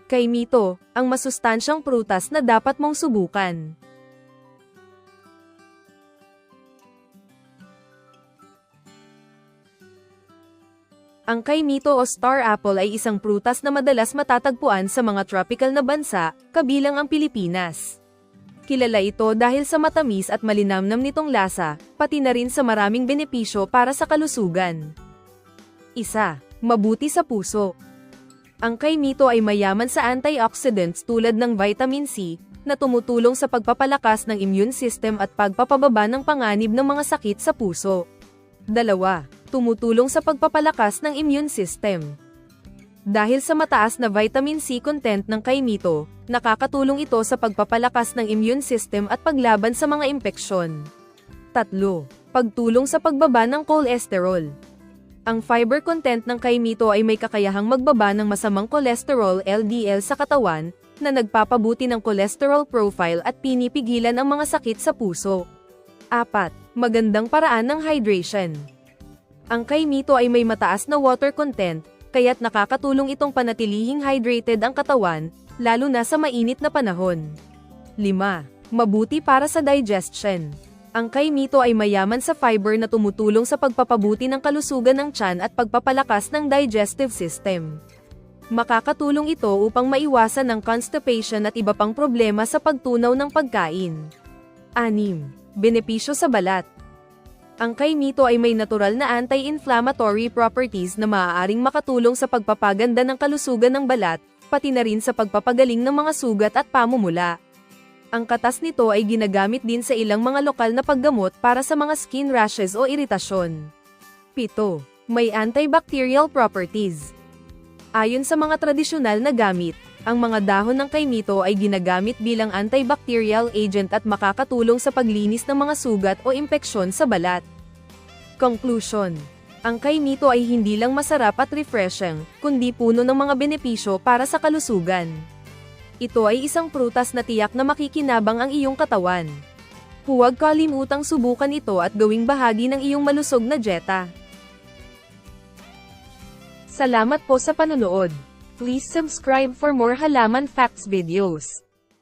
Kaimito, ang masustansyang prutas na dapat mong subukan. Ang kaimito o star apple ay isang prutas na madalas matatagpuan sa mga tropical na bansa, kabilang ang Pilipinas. Kilala ito dahil sa matamis at malinamnam nitong lasa, pati na rin sa maraming benepisyo para sa kalusugan. 1. Mabuti sa puso. Ang kaimito ay mayaman sa antioxidants tulad ng vitamin C, na tumutulong sa pagpapalakas ng immune system at pagpapababa ng panganib ng mga sakit sa puso. 2. Tumutulong sa pagpapalakas ng immune system. Dahil sa mataas na vitamin C content ng kaimito, nakakatulong ito sa pagpapalakas ng immune system at paglaban sa mga impeksyon. 3. Pagtulong sa pagbaba ng cholesterol. Ang fiber content ng kaimito ay may kakayahang magbaba ng masamang cholesterol LDL sa katawan, na nagpapabuti ng cholesterol profile at pinipigilan ang mga sakit sa puso. 4. Magandang paraan ng hydration. Ang kaimito ay may mataas na water content, kaya't nakakatulong itong panatilihing hydrated ang katawan, lalo na sa mainit na panahon. 5. Mabuti para sa digestion. Ang kaimito ay mayaman sa fiber na tumutulong sa pagpapabuti ng kalusugan ng tiyan at pagpapalakas ng digestive system. Makakatulong ito upang maiwasan ng constipation at iba pang problema sa pagtunaw ng pagkain. 6. Benepisyo sa balat. Ang kaimito ay may natural na anti-inflammatory properties na maaaring makatulong sa pagpapaganda ng kalusugan ng balat, pati na rin sa pagpapagaling ng mga sugat at pamumula. Ang katas nito ay ginagamit din sa ilang mga lokal na paggamot para sa mga skin rashes o iritasyon. 7. May antibacterial properties. Ayon sa mga tradisyonal na gamit, ang mga dahon ng kaimito ay ginagamit bilang antibacterial agent at makakatulong sa paglinis ng mga sugat o impeksyon sa balat. Conclusion. Ang kaimito ay hindi lang masarap at refreshing, kundi puno ng mga benepisyo para sa kalusugan. Ito ay isang prutas na tiyak na makikinabang ang iyong katawan. Huwag kalimutang subukan ito at gawing bahagi ng iyong malusog na dieta. Salamat po sa panonood. Please subscribe for more halaman facts videos.